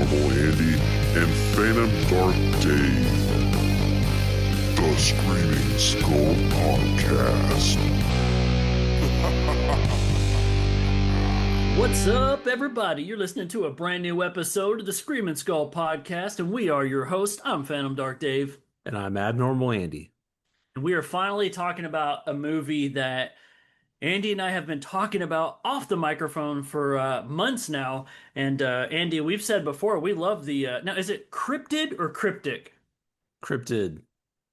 Abnormal Andy and Phantom Dark Dave. The Screaming Skull Podcast. What's up, everybody? You're listening to a brand new episode of the Screaming Skull Podcast, and we are your host. I'm Phantom Dark Dave. And I'm Abnormal Andy. And we are finally talking about a movie that Andy and I have been talking about off the microphone for months now. And Andy, we've said before, we love the... now, is it cryptid or cryptic? Cryptid.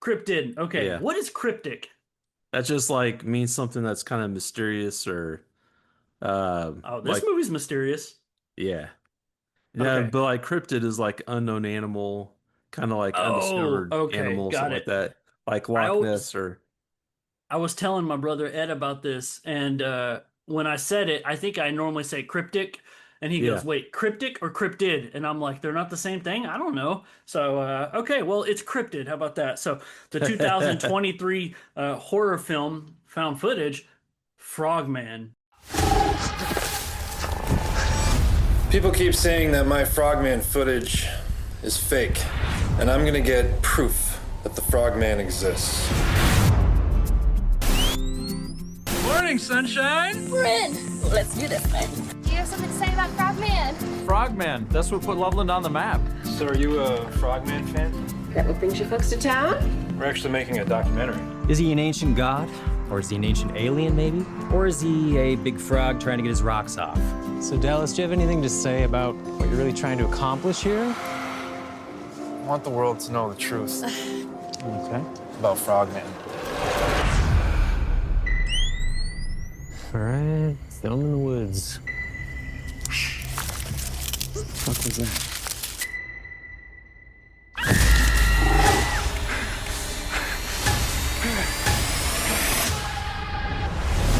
Cryptid. Okay. Yeah. What is cryptic? That just like means something that's kind of mysterious or This movie's mysterious. Yeah. Yeah, Okay. but like cryptid is like unknown animal, kind of like undiscovered animal, got something it. like that. Like Loch Ness or I was telling my brother Ed about this, and when I said it, I think I normally say cryptic, and he goes, "Wait, cryptic or cryptid?" And I'm like, "They're not the same thing? I don't know." So, okay, well, it's cryptid. How about that? So, the 2023 horror film found footage, Frogman. People keep saying that my Frogman footage is fake, and I'm gonna get proof that the Frogman exists. Morning, sunshine! We're in. Let's do this thing. Do you have something to say about Frogman? Frogman, that's what put Loveland on the map. So are you a Frogman fan? That what brings you folks to town? We're actually making a documentary. Is he an ancient god? Or is he an ancient alien, maybe? Or is he a big frog trying to get his rocks off? So, Dallas, do you have anything to say about what you're really trying to accomplish here? I want the world to know the truth Okay. about Frogman. All right, film in the woods. What was that?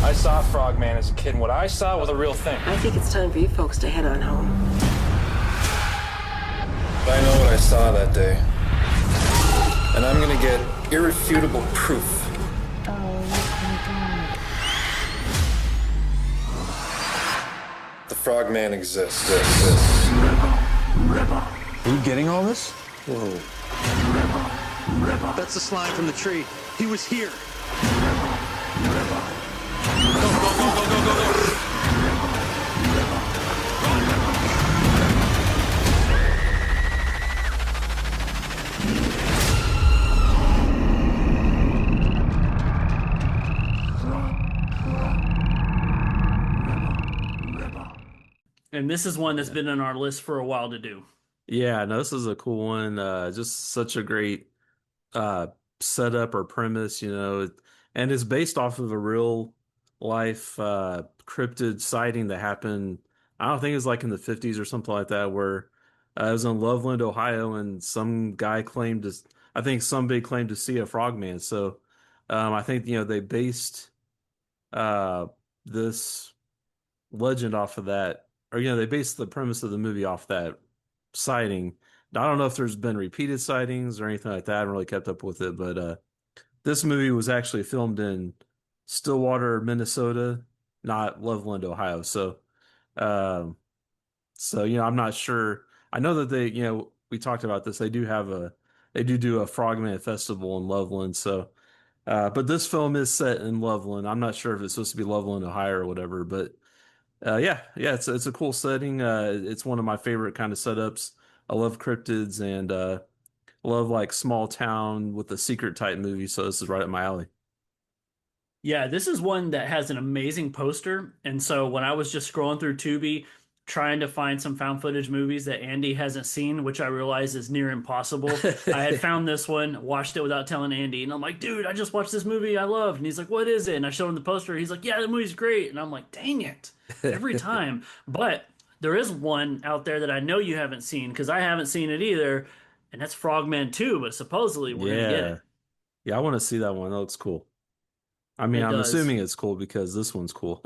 I saw Frogman as a kid, and what I saw was a real thing. I think it's time for you folks to head on home. But I know what I saw that day. And I'm gonna get irrefutable proof. Oh my god. The Frogman exists. Are you getting all this? Whoa. That's the slime from the tree. He was here. And this is one that's been on our list for a while to do. Yeah, no, this is a cool one. Just such a great setup or premise, and it's based off of a real life cryptid sighting that happened. I don't think it was like in the 50s or something like that, where it was in Loveland, Ohio, and some guy claimed to, I think somebody claimed to see a frogman. So I think they based this legend off of that, or they based the premise of the movie off that sighting. Now, I don't know if there's been repeated sightings or anything like that. I haven't really kept up with it, but this movie was actually filmed in Stillwater, Minnesota, not Loveland, Ohio. So, I'm not sure. I know that we talked about this. They do do a Frogman festival in Loveland. So, but this film is set in Loveland. I'm not sure if it's supposed to be Loveland, Ohio, or whatever. But it's a cool setting. It's one of my favorite kind of setups. I love cryptids and love like small town with a secret type movie. So this is right up my alley. Yeah, this is one that has an amazing poster. And so when I was just scrolling through Tubi, trying to find some found footage movies that Andy hasn't seen, which I realize is near impossible, I had found this one, watched it without telling Andy. And I'm like, dude, I just watched this movie I loved. And he's like, what is it? And I showed him the poster. He's like, yeah, the movie's great. And I'm like, dang it, every time. But there is one out there that I know you haven't seen, because I haven't seen it either. And that's Frogman 2, but supposedly we're going to get it. Yeah, I want to see that one. That looks cool. I mean, I'm assuming it's cool because this one's cool.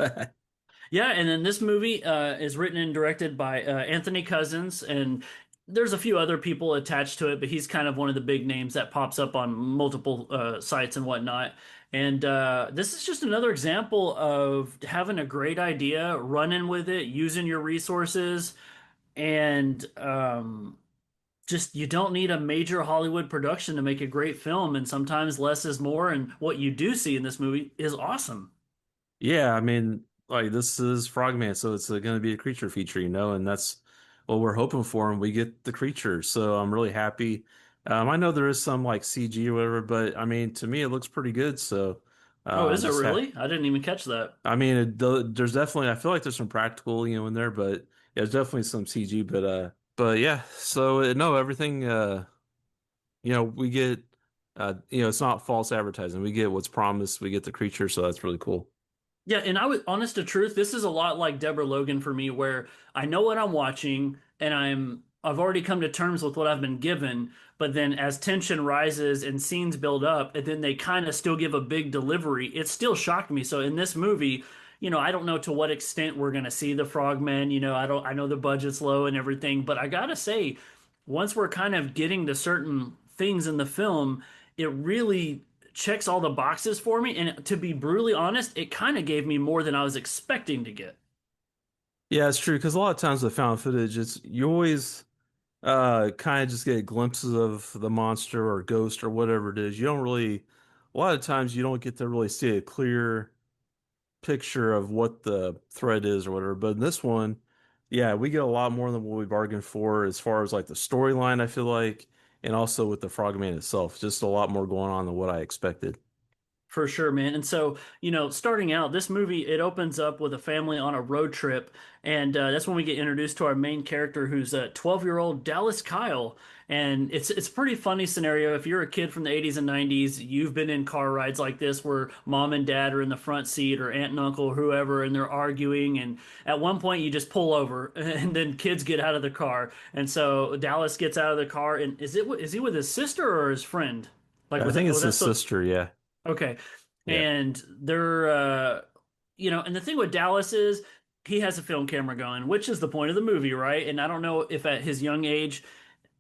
Yeah, and then this movie is written and directed by Anthony Cousins, and there's a few other people attached to it, but he's kind of one of the big names that pops up on multiple sites and whatnot. And this is just another example of having a great idea, running with it, using your resources, and just you don't need a major Hollywood production to make a great film, and sometimes less is more, and what you do see in this movie is awesome. Yeah, I mean, like this is Frogman, so it's going to be a creature feature, and that's what we're hoping for, and we get the creature. So I'm really happy. I know there is some like CG or whatever, but I mean, to me, it looks pretty good. So Oh, I'm is it just ha really? I didn't even catch that. I mean, there's definitely I feel like there's some practical, in there, but yeah, there's definitely some CG, but yeah. So no, everything, we get, it's not false advertising. We get what's promised. We get the creature, so that's really cool. Yeah, and I would, honest to truth, this is a lot like Deborah Logan for me, where I know what I'm watching and I've already come to terms with what I've been given, but then as tension rises and scenes build up, and then they kind of still give a big delivery, it still shocked me. So in this movie, I don't know to what extent we're gonna see the frogmen, I know the budget's low and everything, but I gotta say, once we're kind of getting to certain things in the film, it really checks all the boxes for me. And to be brutally honest, it kind of gave me more than I was expecting to get. Yeah, it's true because a lot of times with found footage, it's you always kind of just get glimpses of the monster or ghost or whatever it is. You don't really, a lot of times you don't get to really see a clear picture of what the threat is or whatever. But in this one, yeah, we get a lot more than what we bargained for as far as like the storyline, I feel like, and also with the Frogman itself. Just a lot more going on than what I expected. For sure, man. And so, starting out, this movie, it opens up with a family on a road trip. And that's when we get introduced to our main character, who's a 12-year-old Dallas Kyle. And it's a pretty funny scenario. If you're a kid from the 80s and 90s, you've been in car rides like this where mom and dad are in the front seat or aunt and uncle or whoever, and they're arguing. And at one point, you just pull over and then kids get out of the car. And so Dallas gets out of the car. And is he with his sister or his friend? Like, I was think that, it's was that his so? sister, yeah. Okay. Yeah. And they're, and the thing with Dallas is he has a film camera going, which is the point of the movie, right? And I don't know if at his young age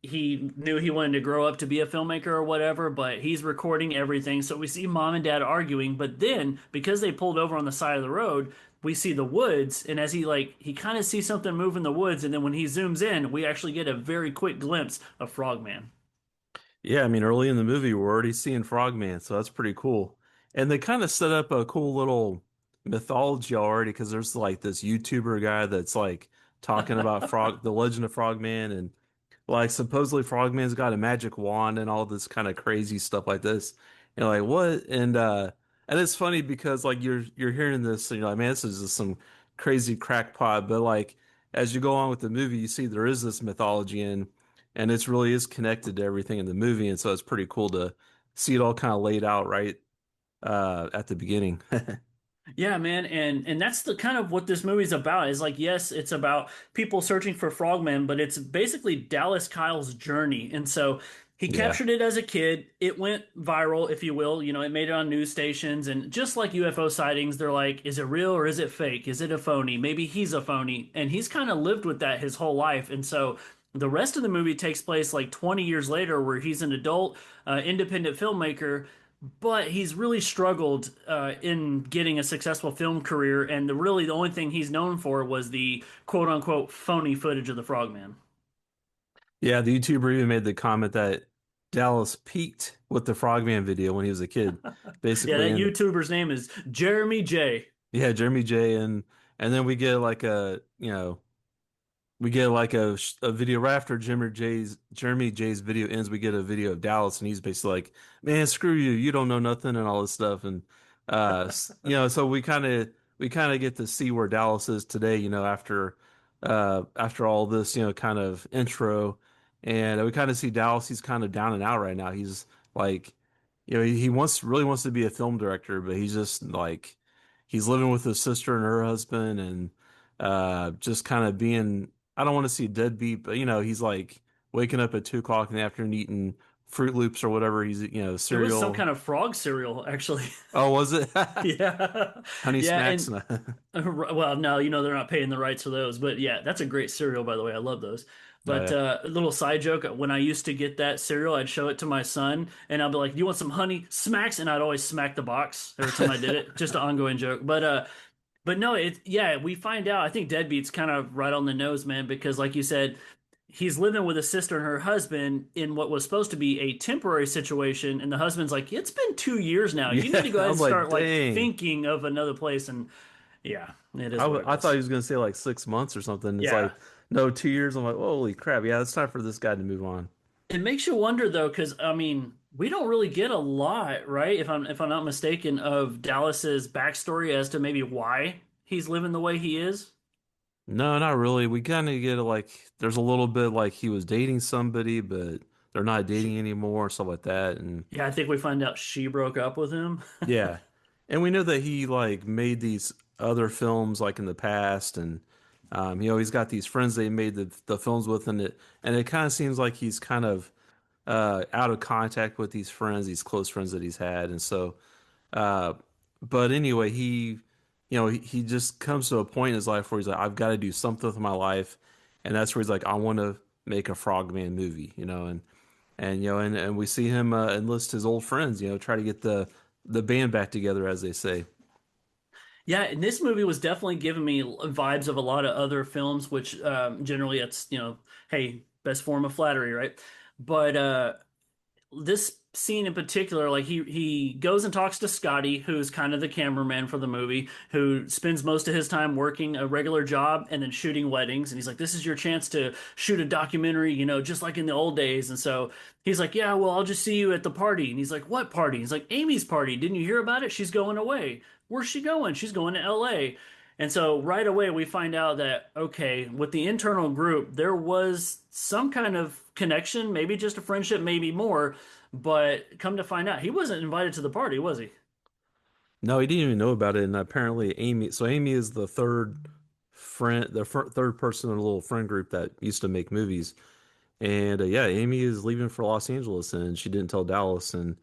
he knew he wanted to grow up to be a filmmaker or whatever, but he's recording everything. So we see mom and dad arguing, but then because they pulled over on the side of the road, we see the woods, and as he kind of sees something move in the woods, and then when he zooms in, we actually get a very quick glimpse of Frogman. Yeah, I mean, early in the movie, we're already seeing Frogman, so that's pretty cool. And they kind of set up a cool little mythology already because there's like this YouTuber guy that's like talking about the legend of Frogman, and like supposedly Frogman's got a magic wand and all this kind of crazy stuff like this. And like what? And it's funny because like you're hearing this and you're like, man, this is just some crazy crackpot. But like as you go on with the movie, you see there is this mythology and it's really is connected to everything in the movie, and so it's pretty cool to see it all kind of laid out right at the beginning. Yeah, man, and that's the kind of what this movie's about. Is like, yes, it's about people searching for Frogman, but it's basically Dallas Kyle's journey. And so he Yeah. captured it as a kid. It went viral, if you will. It made it on news stations, and just like UFO sightings, they're like, is it real or is it fake? Is it a phony? Maybe he's a phony. And he's kind of lived with that his whole life. And so the rest of the movie takes place like 20 years later, where he's an adult, independent filmmaker, but he's really struggled in getting a successful film career, and the only thing he's known for was the quote unquote phony footage of the Frogman. Yeah, the YouTuber even made the comment that Dallas peaked with the Frogman video when he was a kid, Yeah, basically. that And YouTuber's name is Jeremy J. yeah, Jeremy J, and then we get like we get like a video right after Jeremy J's video ends. We get a video of Dallas, and he's basically like, "Man, screw you! You don't know nothing," and all this stuff. And so we kind of get to see where Dallas is today. After all this, kind of intro, and we kind of see Dallas. He's kind of down and out right now. He's like, he really wants to be a film director, but he's just like, he's living with his sister and her husband, and just kind of being, I don't want to see deadbeat, but he's like waking up at 2 o'clock in the afternoon eating Fruit Loops or whatever. He's It was some cereal. kind of frog cereal, actually. Oh, was it? Yeah, Honey yeah, Smacks. and well, no, they're not paying the rights for those, but yeah, that's a great cereal, by the way. I love those. Oh But yeah. a little side joke: when I used to get that cereal, I'd show it to my son, and I'd be like, "Do you want some Honey Smacks?" And I'd always smack the box every time I did it. Just an ongoing joke. But But no, yeah, we find out. I think Deadbeat's kind of right on the nose, man, because like you said, he's living with his sister and her husband in what was supposed to be a temporary situation, and the husband's like, "It's been 2 years now. You need Yeah, to go ahead I'm and like, start like dang. thinking of another place." And yeah, it is what it I thought is. he was gonna say like 6 months or something. It's Yeah. like, no, 2 years. I'm like, holy crap, yeah, it's time for this guy to move on. It makes you wonder though, because I mean, we don't really get a lot, right? If I'm not mistaken, of Dallas's backstory as to maybe why he's living the way he is. No, not really. We kind of get like there's a little bit like he was dating somebody, but they're not dating anymore, stuff like that. And Yeah, I think we find out she broke up with him. yeah, and we know that he like made these other films like in the past, and he's got these friends that he made the films with, and it kind of seems like he's kind of out of contact with these friends, these close friends that he's had, and so. Uh, but anyway, he just comes to a point in his life where he's like, I've got to do something with my life, and that's where he's like, I want to make a Frogman movie, and we see him enlist his old friends, try to get the band back together, as they say. Yeah, and this movie was definitely giving me vibes of a lot of other films, which generally it's, hey, best form of flattery, right? But this scene in particular, like he goes and talks to Scotty, who's kind of the cameraman for the movie, who spends most of his time working a regular job and then shooting weddings. And he's like, "This is your chance to shoot a documentary, just like in the old days." And so he's like, "Yeah, well, I'll just see you at the party." And he's like, "What party?" He's like, "Amy's party. Didn't you hear about it? She's going away." "Where's she going?" "She's going to LA." And so right away we find out that, okay, with the internal group, there was some kind of connection, maybe just a friendship, maybe more. But come to find out, he wasn't invited to the party, was he? No, he didn't even know about it, and apparently Amy. So Amy is the third friend, third person in a little friend group that used to make movies. And yeah, Amy is leaving for Los Angeles, and she didn't tell Dallas. And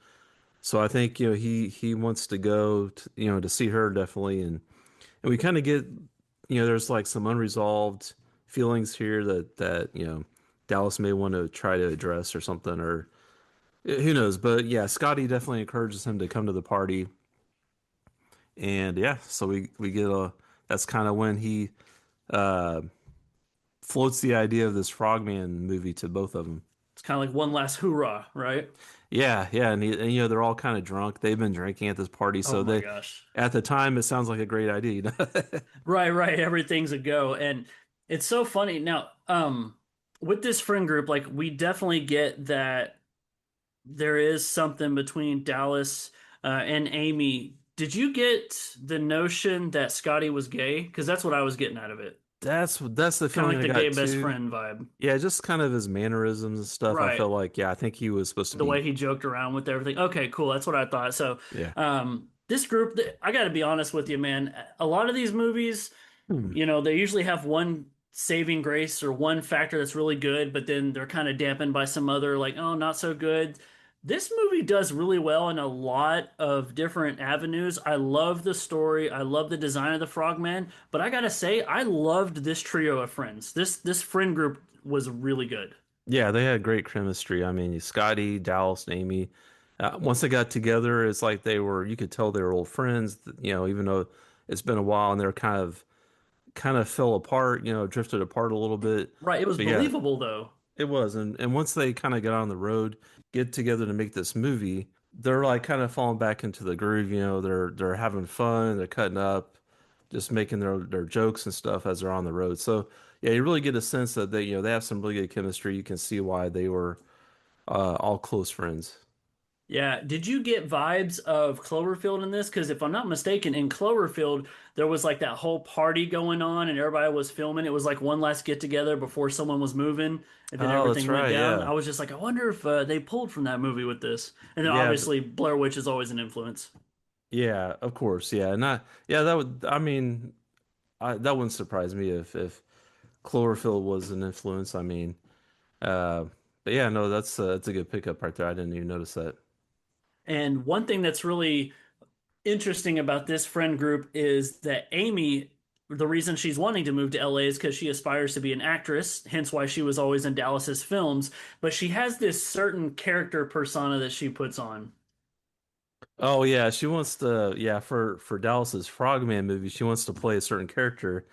so I think he wants to go to see her definitely, and we kind of get there's like some unresolved feelings here that Dallas may want to try to address or something, or who knows. But yeah, Scotty definitely encourages him to come to the party, and yeah, so we get a that's kind of when he uh floats the idea of this Frogman movie to both of them. It's kind of like one last hoorah, right? Yeah, yeah, and they're all kind of drunk. They've been drinking at this party, Oh so my they gosh. at the time it sounds like a great idea. Right, right. Everything's a go. And it's so funny. Now, with this friend group, like we definitely get that there is something between Dallas and Amy. Did you get the notion that Scotty was gay? Because that's what I was getting out of it. That's the Kind of feeling like I the gay got best too. friend vibe. Yeah, just kind of his mannerisms and stuff. I Right. felt like, yeah, I think he was supposed to The way be. he joked around with everything. Okay, cool. That's what I thought. So, Yeah. this group, I got to be honest with you, man. A lot of these movies, Hmm. they usually have one saving grace or one factor that's really good, but then they're kind of dampened by some other, like, oh, not so good. This movie does really well in a lot of different avenues. I love the story. I love the design of the Frogman, but I gotta say, I loved this trio of friends. This friend group was really good. Yeah, they had great chemistry. I mean, Scotty, Dallas, and Amy. Once they got together, it's like you could tell they were old friends. Even though it's been a while, and they're kind of fell apart. Drifted apart a little bit. Right, it was But yeah, believable though. it was, and once they kind of get on the road, get together to make this movie, they're like kind of falling back into the groove. They're having fun, they're cutting up, just making their jokes and stuff as they're on the road. So yeah, you really get a sense that they have some really good chemistry. You can see why they were all close friends. Yeah. Did you get vibes of Cloverfield in this? Because if I'm not mistaken, in Cloverfield, there was like that whole party going on and everybody was filming. It was like one last get together before someone was moving and then Oh, that's everything went right. down. Yeah, I was just like, I wonder if they pulled from that movie with this. And then yeah, obviously, Blair Witch is always an influence. yeah. Of course, yeah. Not yeah. That would. I mean, that wouldn't surprise me if Chlorophyll was an influence. I mean, uh, but yeah, no, that's a good pickup right there. I didn't even notice that. And one thing that's really interesting about this friend group is that Amy, the reason she's wanting to move to LA is because she aspires to be an actress, hence why she was always in Dallas's films. But she has this certain character persona that she puts on. Oh yeah, she wants to yeah for Dallas's Frogman movie, she wants to play a certain character,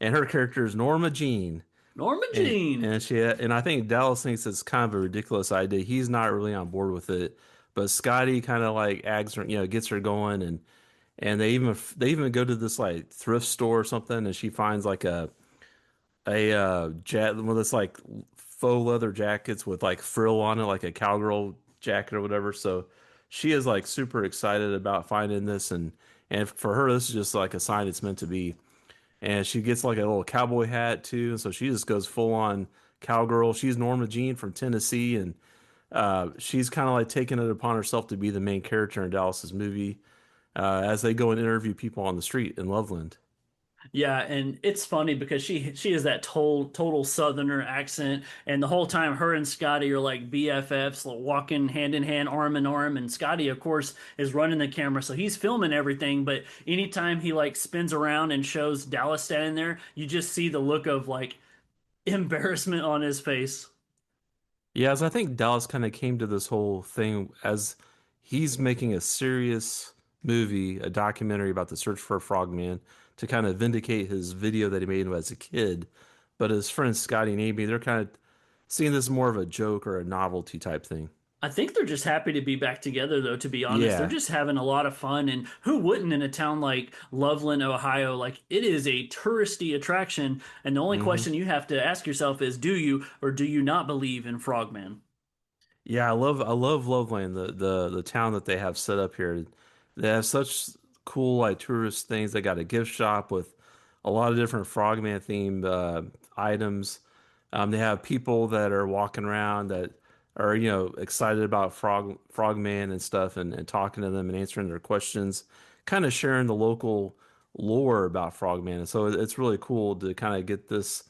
and her character is Norma Jean. Norma And Jean. and she and I think Dallas thinks it's kind of a ridiculous idea. He's not really on board with it, but Scotty kind of like aggs her, gets her going, and they even go to this like thrift store or something, and she finds like one of this like faux leather jackets with like frill on it, like a cowgirl jacket or whatever. So she is like super excited about finding this, and for her this is just like a sign it's meant to be. And she gets like a little cowboy hat too, and so she just goes full on cowgirl. She's Norma Jean from Tennessee, and she's kind of like taking it upon herself to be the main character in Dallas's movie as they go and interview people on the street in Loveland. Yeah, and it's funny because she has that total Southerner accent, and the whole time her and Scotty are like BFFs, like walking hand in hand, arm in arm. And Scotty, of course, is running the camera, so he's filming everything. But anytime he like spins around and shows Dallas standing there, you just see the look of like embarrassment on his face. Yeah, as I think Dallas kind of came to this whole thing as he's making a serious movie, a documentary about the search for a frogman to kind of vindicate his video that he made as a kid. But his friends Scotty and Amy, they're kind of seeing this more of a joke or a novelty type thing. I think they're just happy to be back together, though, to be honest. They're Yeah. just having a lot of fun. And who wouldn't in a town like Loveland, Ohio? Like, it is a touristy attraction. And the only hmm question you have to ask yourself is do you or do you not believe in Frogman? Yeah, I love Loveland, the town that they have set up here. They have such cool like tourist things. They got a gift shop with a lot of different Frogman themed items. They have people that are walking around that are excited about Frogman and stuff, and talking to them and answering their questions, kind of sharing the local lore about Frogman. And so it's really cool to kind of get this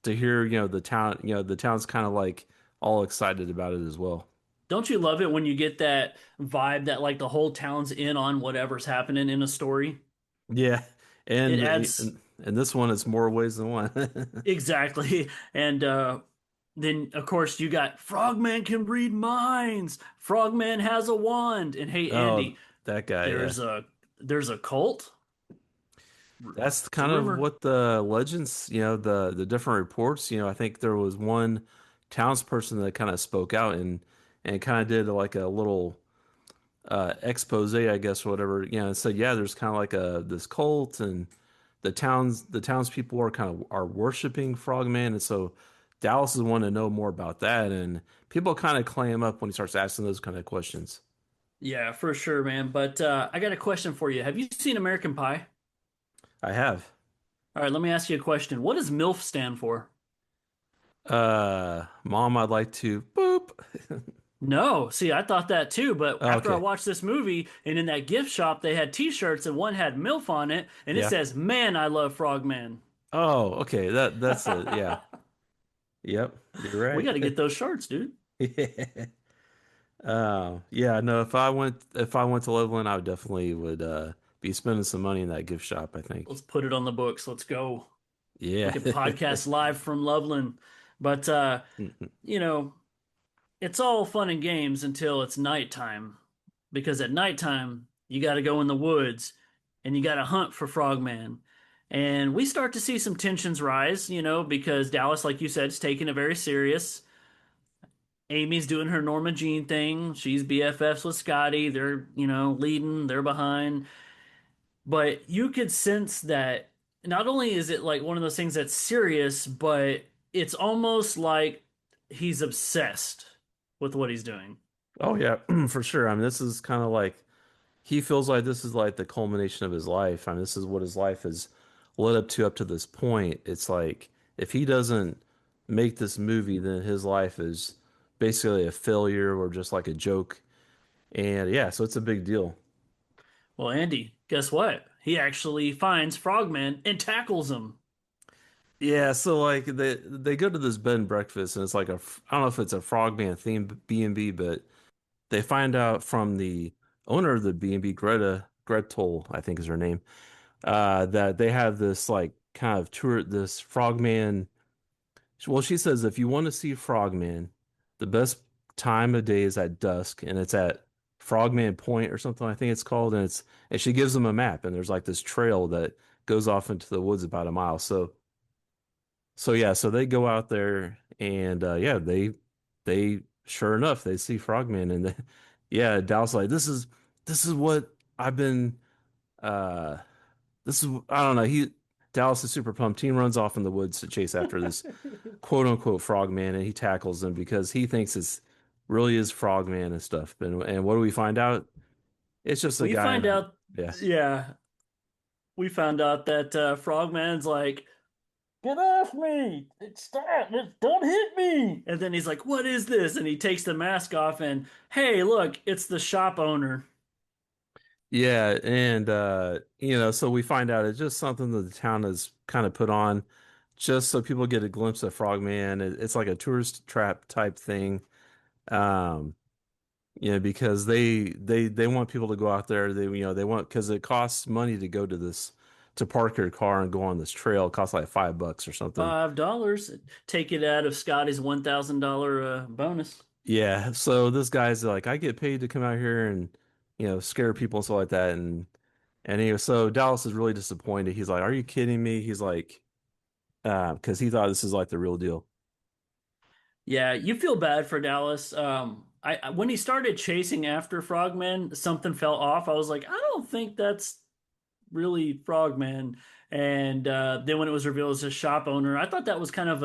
to hear the town's kind of like all excited about it as well. Don't you love it when you get that vibe that like the whole town's in on whatever's happening in a story? Yeah, It and adds and this one it's more ways than one. exactly. And then, of course, you got Frogman can read minds. Frogman has a wand. And hey, Oh, Andy, that guy, yeah. there's a cult. That's It's a kind of rumor. what the legends, the different reports, I think there was one townsperson that kind of spoke out and kind of did like a little expose, I guess, or whatever, and said, yeah, there's kind of like a this cult, and the townspeople are kind of are worshiping Frogman, and so Dallas is wanting to know more about that, and people kind of clam up when he starts asking those kind of questions. Yeah, for sure, man. But I got a question for you. Have you seen American Pie? I have. All right, let me ask you a question. What does MILF stand for? Mom, I'd like to boop. No, see, I thought that too, but Oh, after I okay. watched this movie and in that gift shop, they had T-shirts and one had MILF on it, and it Yeah. says, "Man, I love Frogman." Oh, okay. That's it. Yeah. Yep. You're We right. got to get those shirts, dude. Yeah. Yeah, no, if I went to Loveland, I would definitely would be spending some money in that gift shop, I think. Let's put it on the books. Let's go. We Yeah. can podcast live from Loveland. But you know, it's all fun and games until it's nighttime. Because at nighttime, you got to go in the woods and you got to hunt for Frogman. And we start to see some tensions rise, because Dallas, like you said, is taking it very serious. Amy's doing her Norma Jean thing. She's BFFs with Scotty. They're, leading, they're behind. But you could sense that not only is it like one of those things that's serious, but it's almost like he's obsessed with what he's doing. Oh yeah, for sure. I mean, this is kind of like he feels like this is like the culmination of his life. I mean, this is what his life has led up to this point. It's like if he doesn't make this movie, then his life is basically a failure or just like a joke. And yeah, so it's a big deal. Well, Andy, guess what? He actually finds Frogman and tackles him. Yeah, so like they go to this bed and breakfast, and it's like I don't know if it's a Frogman themed B&B, but they find out from the owner of the B&B, Gretel, I think is her name, that they have this like kind of tour, this Frogman. Well, she says if you want to see Frogman, the best time of day is at dusk, and it's at Frogman Point or something, I think it's called, and she gives them a map, and there's like this trail that goes off into the woods about a mile. So yeah, so they go out there and yeah, they sure enough they see Frogman and yeah, Dallas like this is what I've been uh this is I don't know, he Dallas is super pumped. He runs off in the woods to chase after this quote unquote Frogman and he tackles him because he thinks it's really is Frogman and stuff. And what do we find out? It's just a We guy find out, yeah. yeah, we found out that Frogman's like, get off me! Stop! Don't hit me! And then he's like, what is this? And he takes the mask off and, hey, look, it's the shop owner. Yeah, and you know, so we find out it's just something that the town has kind of put on just so people get a glimpse of Frogman. It's like a tourist trap type thing. Um, you know, because they want people to go out there. They want because it costs money to go to this to park your car and go on this trail. It costs like $5 or something. $5. Take it out of Scotty's $1,000 bonus. Yeah, so this guy's like, I get paid to come out here and scare people and stuff like that, and so Dallas is really disappointed. He's like, "Are you kidding me?" He's like, because he thought this is like the real deal. Yeah, you feel bad for Dallas. When he started chasing after Frogman, something fell off. I was like, I don't think that's really Frogman. And then when it was revealed as a shop owner, I thought that was kind of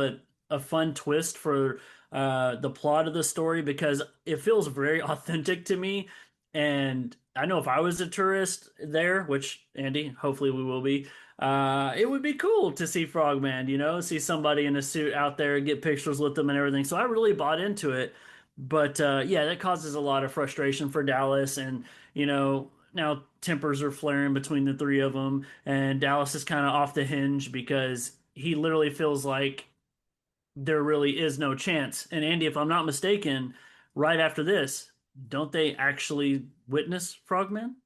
a fun twist for the plot of the story because it feels very authentic to me. And I know if I was a tourist there, which Andy, hopefully we will be, it would be cool to see Frogman, see somebody in a suit out there and get pictures with them and everything. So I really bought into it. But yeah, that causes a lot of frustration for Dallas. And, now tempers are flaring between the three of them. And Dallas is kind of off the hinge because he literally feels like there really is no chance. And Andy, if I'm not mistaken, right after this, don't they actually witness Frogman?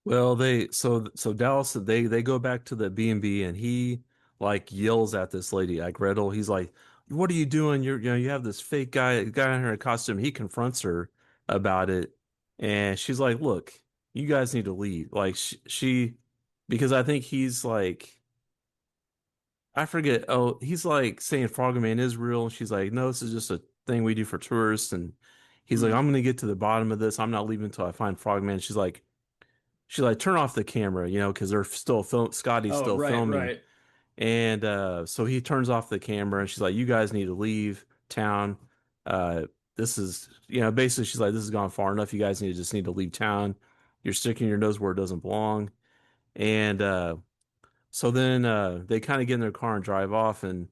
Well, so Dallas they go back to the B&B and he like yells at this lady, like Gretel. He's like, "What are you doing? You have this fake guy in her costume." He confronts her about it, and she's like, "Look, you guys need to leave." Like she because I think he's like I forget. Oh, he's like saying Frogman is real, and she's like, "No, this is just a thing we do for tourists." And he's like, Hmm. "I'm gonna get to the bottom of this. I'm not leaving until I find Frogman." She's like, turn off the camera, because they're still Scotty's Oh, still right, filming. right. And so he turns off the camera and she's like, you guys need to leave town. Uh, this is, basically she's like, this has gone far enough. You guys need to leave town. You're sticking your nose where it doesn't belong. And so then they kind of get in their car and drive off and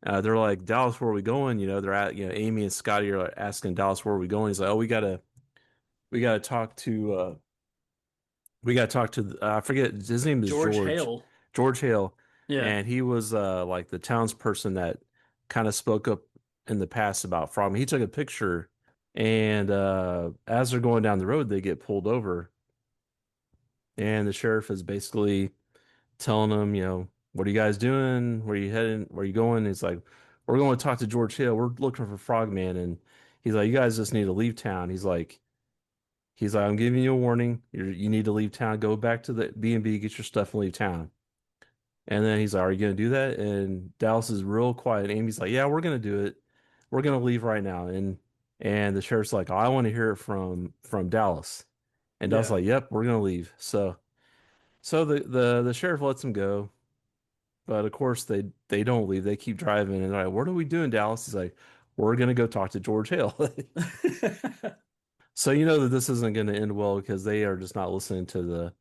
they're like, Dallas, where are we going? They're at, Amy and Scotty are like, asking Dallas, where are we going? He's like, oh, we gotta talk to I forget his name is George Hale. George Hale, Yeah. and he was like the townsperson that kind of spoke up in the past about Frogman. He took a picture, and as they're going down the road, they get pulled over, and the sheriff is basically telling them, what are you guys doing? Where are you heading? Where are you going? He's like, we're going to talk to George Hale. We're looking for Frogman, and he's like, you guys just need to leave town. He's like, I'm giving you a warning. You need to leave town. Go back to the B&B, get your stuff, and leave town. And then he's like, are you going to do that? And Dallas is real quiet. Amy's like, yeah, we're going to do it. We're going to leave right now. And the sheriff's like, oh, I want to hear it from Dallas. And Dallas is Yeah. like, yep, we're going to leave. So the sheriff lets him go. But of course they don't leave. They keep driving. And they're like, what are we doing, Dallas? He's like, we're going to go talk to George Hale. So you know that this isn't going to end well because they are just not listening to the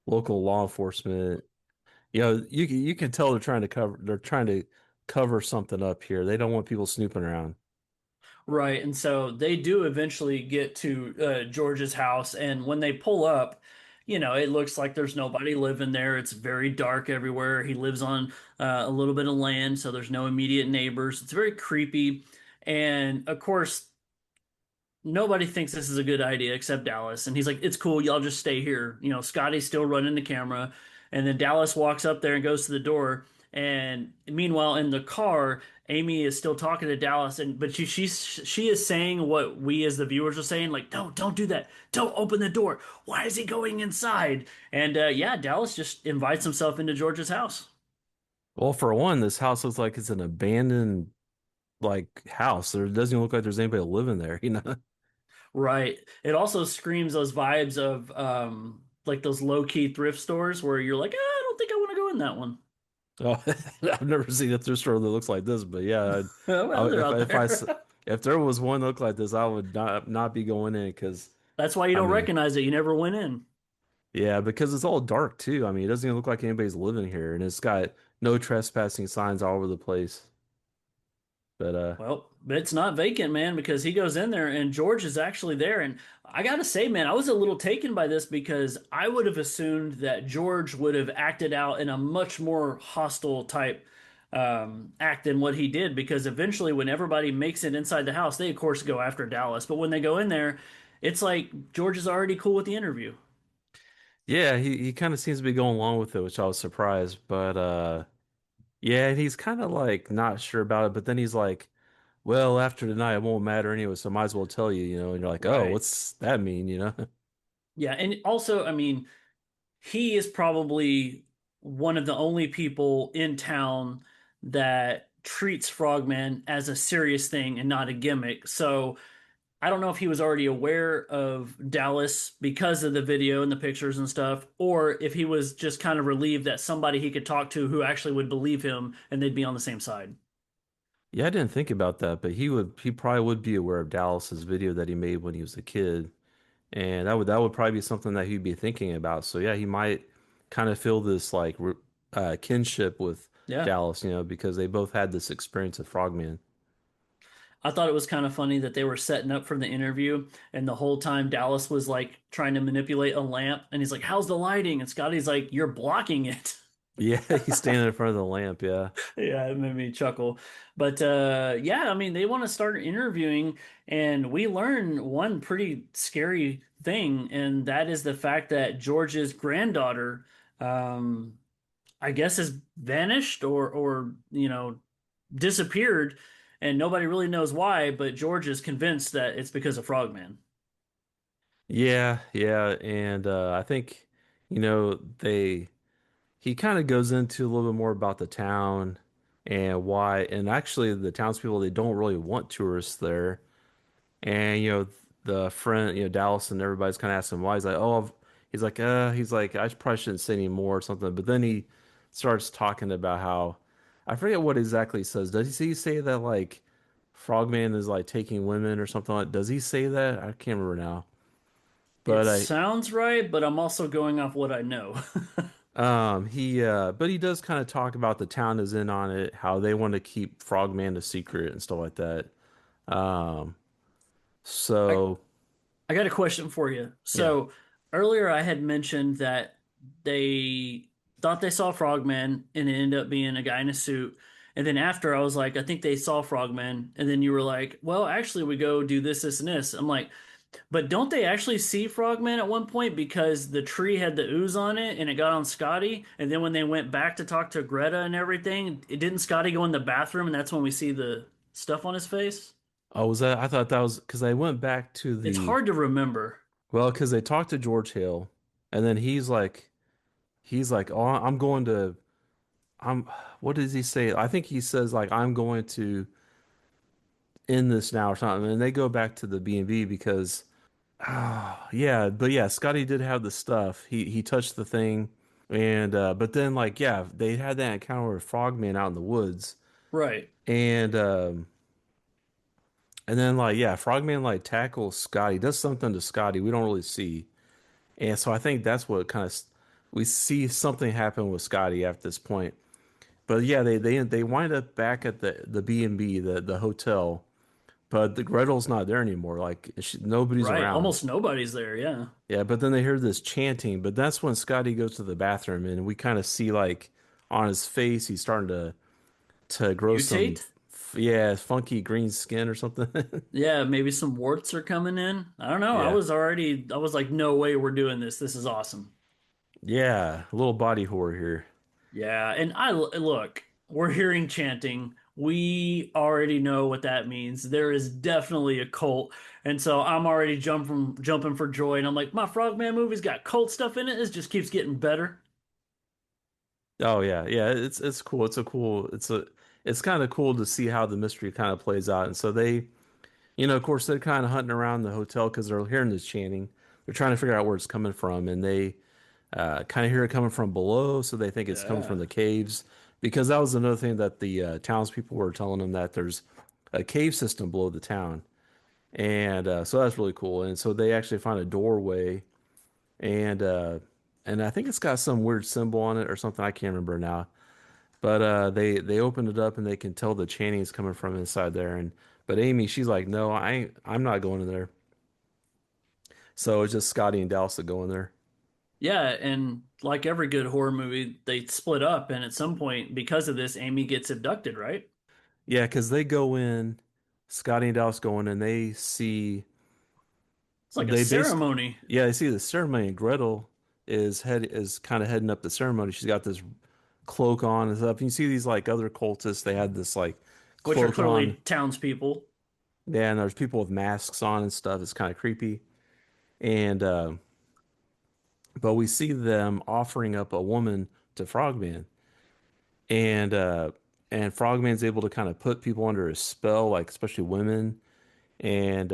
local law enforcement. You can tell they're trying to cover something up here. They don't want people snooping around. Right. And so they do eventually get to George's house. And when they pull up, it looks like there's nobody living there. It's very dark everywhere. He lives on a little bit of land, so there's no immediate neighbors. It's very creepy. And of course, nobody thinks this is a good idea except Dallas. And he's like, it's cool. Y'all just stay here. Scotty's still running the camera. And then Dallas walks up there and goes to the door. And meanwhile, in the car, Amy is still talking to Dallas, and but she is saying what we as the viewers are saying, like, don't do that, don't open the door. Why is he going inside? And yeah, Dallas just invites himself into George's house. Well, for one, this house looks like it's an abandoned like house. There doesn't even look like there's anybody living there, you know? Right. It also screams those vibes of like those low key thrift stores where you're like, I don't think I want to go in that one. Oh, I've never seen a thrift store that looks like this, but yeah, Well, they're out there. if there was one that looked like this, I would not be going in because That's why you I don't mean, recognize it. You never went in. yeah, because it's all dark too. I mean, it doesn't even look like anybody's living here, and it's got no trespassing signs all over the place. But Well, but it's not vacant, man, because he goes in there and George is actually there. And I gotta say, man, I was a little taken by this because I would have assumed that George would have acted out in a much more hostile type act than what he did. Because eventually, when everybody makes it inside the house, they of course go after Dallas. But when they go in there, it's like George is already cool with the interview. yeah, he kind of seems to be going along with it, which I was surprised. But yeah, and he's kind of like not sure about it. But then he's like, well, after tonight, it won't matter anyway, so might as well tell you, you know. And you're like, oh, Right. what's that mean, you know? Yeah, and also, I mean, he is probably one of the only people in town that treats Frogman as a serious thing and not a gimmick. So I don't know if he was already aware of Dallas because of the video and the pictures and stuff, or if he was just kind of relieved that somebody he could talk to who actually would believe him and they'd be on the same side. Yeah, I didn't think about that, but he probably would be aware of Dallas's video that he made when he was a kid, and that would probably be something that he'd be thinking about. So yeah, he might kind of feel this like kinship with Yeah. Dallas, you know, because they both had this experience of Frogman. I thought it was kind of funny that they were setting up for the interview, and the whole time Dallas was like trying to manipulate a lamp, and he's like, "How's the lighting?" And Scotty's like, "You're blocking it." Yeah, he's standing in front of the lamp. Yeah. Yeah, it made me chuckle. But yeah, I mean, they want to start interviewing, and we learn one pretty scary thing, and that is the fact that George's granddaughter, um, I guess, has vanished or disappeared, and nobody really knows why. But George is convinced that it's because of Frogman. Yeah, yeah, and I think you know they he kind of goes into a little bit more about the town and why, and actually the townspeople they don't really want tourists there, and you know the friend, you know Dallas and everybody's kind of asking why. He's like, oh, he's like I probably shouldn't say any more or something, but then he starts talking about how I forget what exactly he says. Does he say that like Frogman is like taking women or something like? Does he say that? I can't remember now. It But sounds right, but I'm also going off what I know. but he does kind of talk about the town is in on it, how they want to keep Frogman a secret and stuff like that. Um, I, so I got a question for you. yeah. So earlier I had mentioned that they thought they saw Frogman and it ended up being a guy in a suit. And then after I was like, I think they saw Frogman. And then you were like, well, actually, we go do this, this, and this. I'm like, but don't they actually see Frogman at one point because the tree had the ooze on it and it got on Scotty? And then when they went back to talk to Greta and everything, it didn't Scotty go in the bathroom and that's when we see the stuff on his face? Oh, was that? I thought that was because I went back to It's the hard to remember. well, because they talked to George Hill, and then he's like, oh, I'm going to, I'm. What does he say? I think he says like I'm going to end this now or something, and they go back to the B&B because yeah, but yeah, Scotty did have the stuff. He touched the thing, and but then like yeah, they had that encounter with Frogman out in the woods, Right. and then like yeah, Frogman like tackles Scotty, does something to Scotty we don't really see, and so I think that's what kind of we see something happen with Scotty at this point. But yeah, they wind up back at the B&B, the hotel, but the Gretel's not there anymore. Like nobody's Right. around. Almost nobody's there. Yeah. Yeah, but then they hear this chanting, but that's when Scotty goes to the bathroom and we kind of see like on his face he's starting to grow some Mutate? yeah, funky green skin or something. Yeah. Maybe some warts are coming in. I don't know. Yeah. I was like, no way we're doing this. This is awesome. Yeah, a little body horror here. Yeah. And look, we're hearing chanting. We already know what that means. There is definitely a cult. And so I'm already jumping for joy. And I'm like, my Frogman movie's got cult stuff in it. It just keeps getting better. Oh yeah, yeah, it's cool. It's kind of cool to see how the mystery kind of plays out. And so they, of course, they're kind of hunting around the hotel because they're hearing this chanting. They're trying to figure out where it's coming from, and they kind of hear it coming from below, so they think it's coming from Yeah. the caves. Because that was another thing that the townspeople were telling them, that there's a cave system below the town, and so that's really cool. And so they actually find a doorway, and uh, and I think it's got some weird symbol on it or something. I can't remember now. But they open it up and they can tell the chanting is coming from inside there. And but Amy, she's like, no, I'm not going in there. So it's just Scotty and Dallas that go in there. Yeah, and like every good horror movie, they split up, and at some point, because of this, Amy gets abducted, right? Yeah, because they go in, Scotty and Dallas go in, and It's like a they basically, ceremony. yeah, they see the ceremony. And Gretel is kind of heading up the ceremony. She's got this cloak on and stuff. And you see these like other cultists. They had this like Which are cloak clearly on. townspeople. Yeah, and there's people with masks on and stuff. It's kind of creepy. And but we see them offering up a woman to Frogman, and Frogman's able to kind of put people under his spell, like especially women. And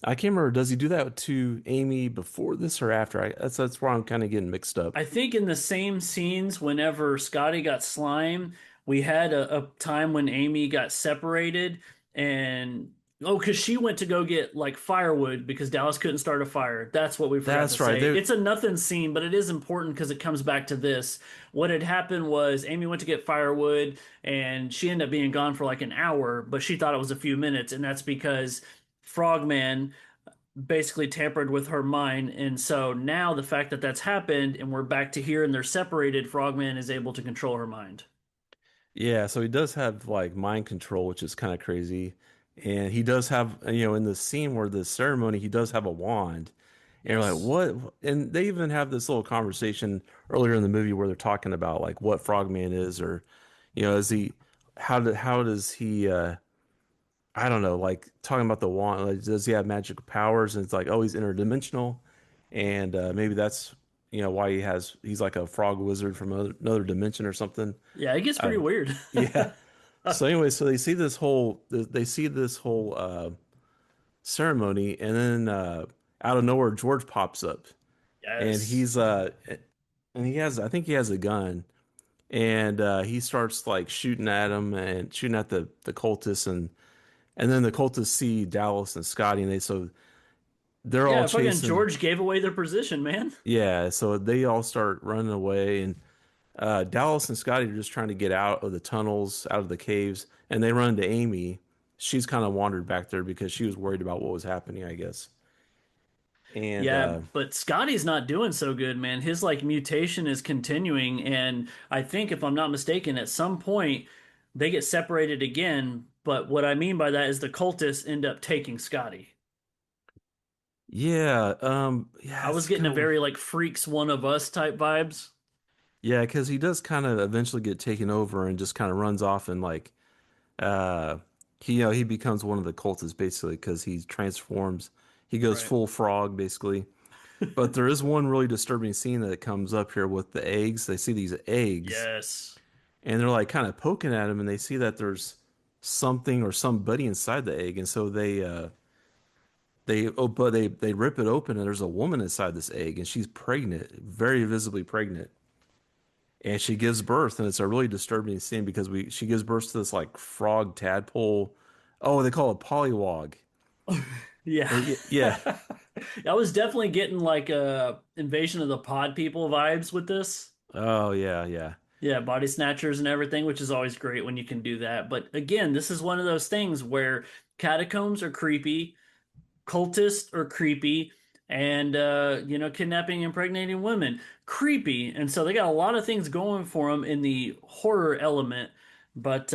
I can't remember, does he do that to Amy before this or after? That's where I'm kind of getting mixed up. I think in the same scenes, whenever Scotty got slime, we had a time when Amy got separated and oh, because she went to go get like firewood because Dallas couldn't start a fire. That's what we forgot to That's right. say. It's a nothing scene, but it is important because it comes back to this. What had happened was Amy went to get firewood and she ended up being gone for like an hour, but she thought it was a few minutes, and that's because Frogman basically tampered with her mind. And so now the fact that that's happened and we're back to here and they're separated, Frogman is able to control her mind. Yeah, so he does have like mind control, which is kind of crazy. And he does have, in the scene where the ceremony, he does have a wand. And you're like, Yes. what? And they even have this little conversation earlier in the movie where they're talking about like what Frogman is, or, is he, how does he, I don't know, like talking about the wand, like, does he have magical powers? And it's like, oh, he's interdimensional. And maybe that's, why he's like a frog wizard from another dimension or something. Yeah, it gets pretty weird. Yeah. So anyway, so they see this whole ceremony, and then out of nowhere George pops up, and Yes. I think he has a gun, and he starts like shooting at him and shooting at the cultists, and then the cultists see Dallas and Scotty, and they're all Yeah, fucking chasing. George gave away their position, man. Yeah, so they all start running away, and Dallas and Scotty are just trying to get out of the tunnels, out of the caves, and they run into Amy. She's kind of wandered back there because she was worried about what was happening, I guess. And Yeah, but Scotty's not doing so good, man. His like mutation is continuing, and I think if I'm not mistaken, at some point they get separated again. But what I mean by that is the cultists end up taking Scotty. yeah, I was it's getting kind a of very like freaks one of us type vibes. yeah, because he does kind of eventually get taken over and just kind of runs off and like uh he becomes one of the cultists basically because he transforms. He goes Right. full frog basically. But there is one really disturbing scene that comes up here with the eggs. They see these eggs Yes. and they're like kind of poking at him, and they see that there's something or somebody inside the egg, and so they rip it open, and there's a woman inside this egg, and she's pregnant, very visibly pregnant, and she gives birth, and it's a really disturbing scene because we she gives birth to this like frog tadpole. Oh, they call it polywog. Yeah. Yeah. I was definitely getting like Invasion of the Pod People vibes with this. Oh yeah, yeah. Yeah, body snatchers and everything, which is always great when you can do that. But again, this is one of those things where catacombs are creepy, cultists are creepy, and kidnapping and impregnating women creepy. And so they got a lot of things going for them in the horror element. But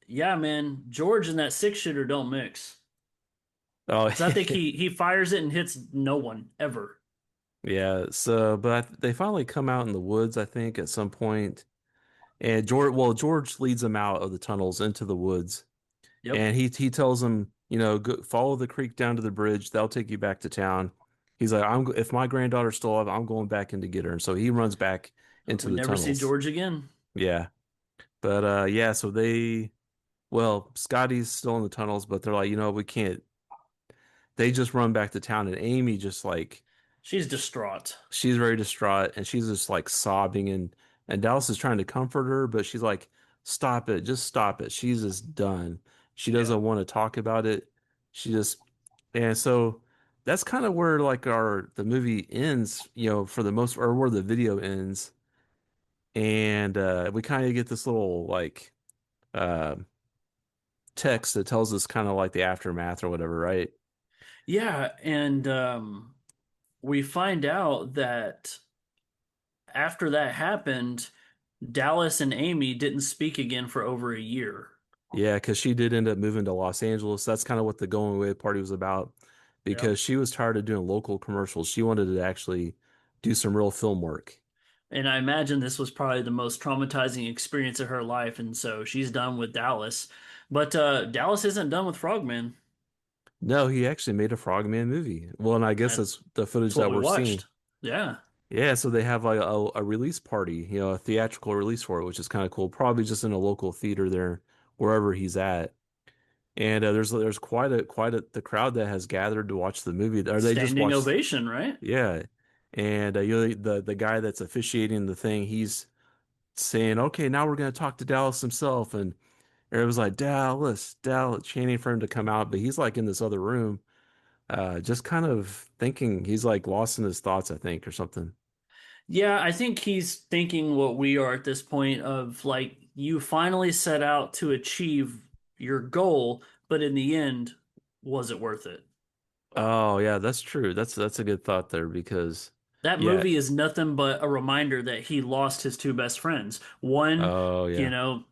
yeah, man, George and that six shooter don't mix. Oh, 'Cause I think he fires it and hits no one ever. yeah. So, but they finally come out in the woods, I think, at some point, And George leads them out of the tunnels into the woods, Yep. and he tells them, go, follow the creek down to the bridge. That'll take you back to town. He's like, if my granddaughter's still alive, I'm going back in to get her. And so he runs back into We the never see tunnels. George again. Yeah, but yeah. So Scotty's still in the tunnels, but they're like, we can't. They just run back to town, and Amy just like She's distraught. she's very distraught, and she's just like sobbing, and Dallas is trying to comfort her, but she's like, stop it, just stop it. She's just done. She Yeah. doesn't want to talk about it. She just and so that's kind of where like the movie ends, for the most, or where the video ends. And we kind of get this little like uh text that tells us kind of like the aftermath or whatever, right? Yeah, and we find out that after that happened, Dallas and Amy didn't speak again for over a year. Yeah, because she did end up moving to Los Angeles. That's kind of what the going away party was about, Yep. because she was tired of doing local commercials. She wanted to actually do some real film work. And I imagine this was probably the most traumatizing experience of her life, and so she's done with Dallas. But Dallas isn't done with Frogman. No, he actually made a Frogman movie. Well, and I guess That's that's the footage what that we we're seeing. watched. Yeah. Yeah, so they have like a release party, a theatrical release for it, which is kind of cool. Probably just in a local theater there, wherever he's at. And there's quite a the crowd that has gathered to watch the movie. Or they just Standing watched. ovation, right? Yeah, and the guy that's officiating the thing, he's saying, "Okay, now we're gonna talk to Dallas himself," and it was like Dallas, Dallas, chanting for him to come out, but he's like in this other room, just kind of thinking he's like lost in his thoughts, I think, or something. Yeah, I think he's thinking what we are at this point of like you finally set out to achieve your goal, but in the end, was it worth it? Oh yeah, that's true. That's a good thought there because That yeah. movie is nothing but a reminder that he lost his two best friends. One, Oh you yeah. know,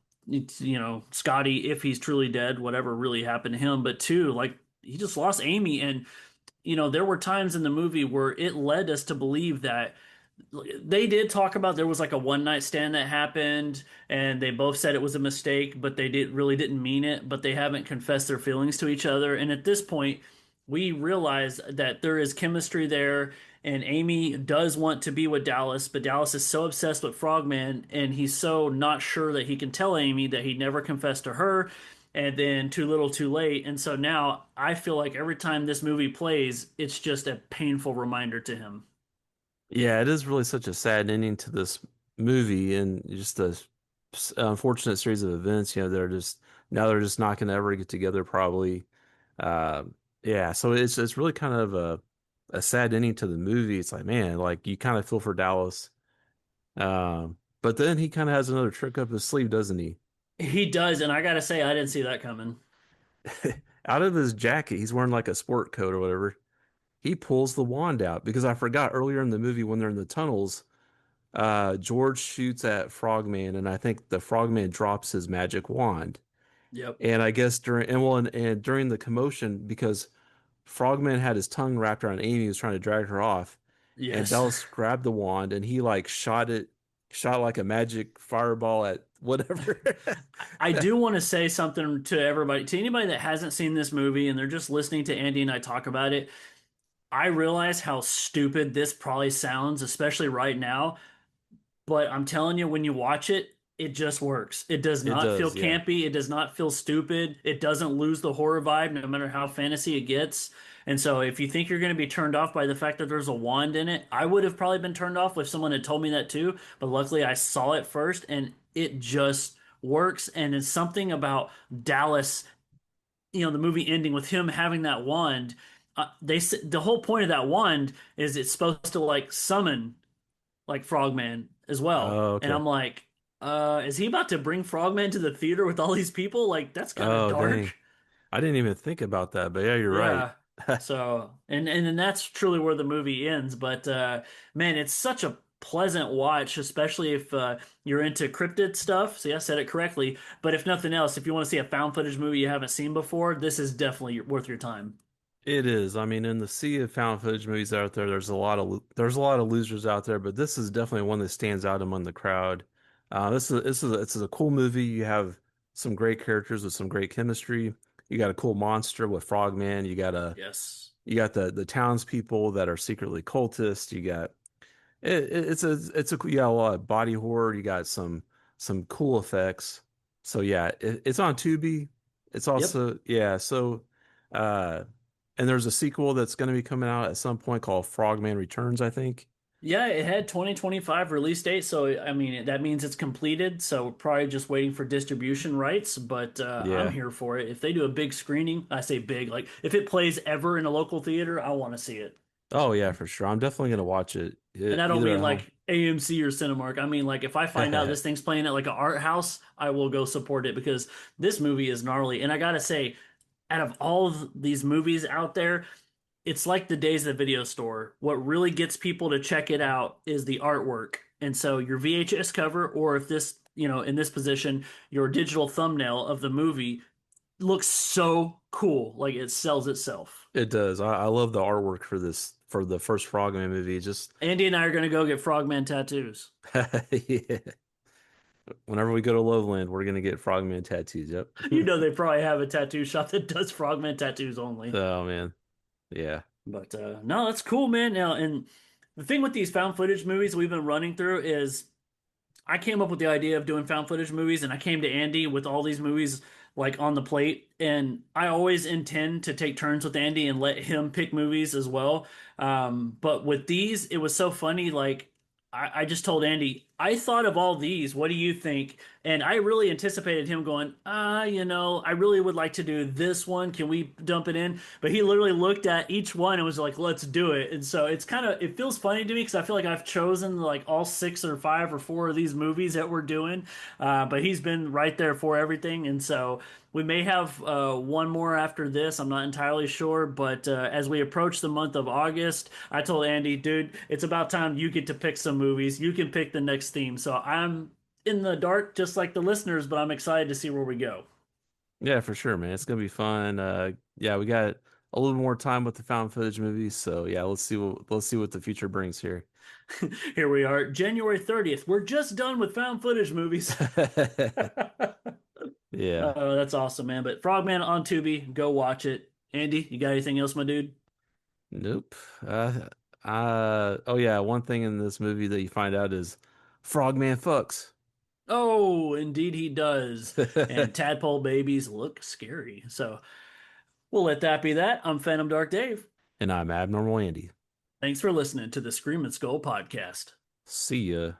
Scotty, if he's truly dead, whatever really happened to him. But two, like he just lost Amy, and there were times in the movie where it led us to believe that they did talk about there was like a one night stand that happened and they both said it was a mistake but they didn't mean it, but they haven't confessed their feelings to each other, and at this point we realize that there is chemistry there, and Amy does want to be with Dallas, but Dallas is so obsessed with Frogman and he's so not sure that he can tell Amy that he never confessed to her, and then too little too late. And so now I feel like every time this movie plays it's just a painful reminder to him. Yeah, it is really such a sad ending to this movie, and just a unfortunate series of events. They're just not going to ever get together, probably. Uh, yeah, so it's really kind of a sad ending to the movie. It's like, man, like you kind of feel for Dallas, but then he kind of has another trick up his sleeve, doesn't he? He does, and I gotta say, I didn't see that coming. Out of his jacket, he's wearing like a sport coat or whatever. He pulls the wand out because I forgot earlier in the movie when they're in the tunnels. George shoots at Frogman, and I think the Frogman drops his magic wand. Yep. And I guess and during the commotion, because Frogman had his tongue wrapped around Amy, he was trying to drag her off, and Yes. Dallas grabbed the wand and he like shot like a magic fireball at whatever. I do want to say something to everybody, to anybody that hasn't seen this movie and they're just listening to Andy and I talk about it. I realize how stupid this probably sounds, especially right now. But I'm telling you, when you watch it, it just works. It does It not feel does, yeah. campy. It does not feel stupid. It doesn't lose the horror vibe, no matter how fantasy it gets. And so, if you think you're going to be turned off by the fact that there's a wand in it, I would have probably been turned off if someone had told me that too. But luckily, I saw it first, and it just works. And it's something about Dallas, the movie ending with him having that wand. The whole point of that wand is it's supposed to like summon like Frogman as well. Oh, And okay. I'm like, is he about to bring Frogman to the theater with all these people? Like, that's kind of Oh, dang. dark. I didn't even think about that, but yeah, you're right. Yeah. So, and then that's truly where the movie ends. But man, it's such a pleasant watch, especially if you're into cryptid stuff. See, I said it correctly. But if nothing else, if you want to see a found footage movie you haven't seen before, this is definitely worth your time. It is. I mean, in the sea of found footage movies out there, there's a lot of losers out there, but this is definitely one that stands out among the crowd. This is a cool movie. You have some great characters with some great chemistry. You got a cool monster with Frogman. Yes. You got the townspeople that are secretly cultists. You got you got a lot of body horror. You got some cool effects. So yeah, it's on Tubi. It's Yep. also yeah. So uh, and there's a sequel that's going to be coming out at some point called Frogman Returns, I think. Yeah, it had 2025 release date, so I mean that means it's completed. So probably just waiting for distribution rights, but I'm Yeah. here for it. If they do a big screening, I say big, like if it plays ever in a local theater, I want to see it. Oh yeah, for sure. I'm definitely going to watch it And I don't either mean at home. like AMC or Cinemark. I mean like if I find out this thing's playing at like an art house, I will go support it because this movie is gnarly. And I gotta say, out of all of these movies out there, it's like the days of the video store. What really gets people to check it out is the artwork. And so your VHS cover, or if this, in this position, your digital thumbnail of the movie looks so cool. Like it sells itself. It does. I love the artwork for this for the first Frogman movie. Just Andy and I are going to go get Frogman tattoos. yeah. Whenever we go to Loveland, we're gonna get Frogman tattoos. Yep. They probably have a tattoo shop that does Frogman tattoos only. Oh man. Yeah. But no, that's cool, man. Now, and the thing with these found footage movies we've been running through is I came up with the idea of doing found footage movies, and I came to Andy with all these movies like on the plate. And I always intend to take turns with Andy and let him pick movies as well. But with these, it was so funny. Like I just told Andy, I thought of all these. What do you think? And I really anticipated him going, I really would like to do this one. Can we dump it in? But he literally looked at each one and was like, let's do it. And so it feels funny to me because I feel like I've chosen like all six or five or four of these movies that we're doing. But he's been right there for everything. And so we may have one more after this. I'm not entirely sure. But as we approach the month of August, I told Andy, dude, it's about time you get to pick some movies. You can pick the next theme. So I'm in the dark, just like the listeners, but I'm excited to see where we go. Yeah, for sure, man. It's gonna be fun. Yeah, we got a little more time with the found footage movies, so yeah, let's see what the future brings here. Here we are, January 30th. We're just done with found footage movies. Yeah. That's awesome, man. But Frogman on Tubi, go watch it. Andy, you got anything else, my dude? Nope. Oh yeah, one thing in this movie that you find out is Frogman fucks. Oh, indeed he does. And tadpole babies look scary. So we'll let that be that. I'm Phantom Dark Dave. And I'm Abnormal Andy. Thanks for listening to the Scream and Skull podcast. See ya.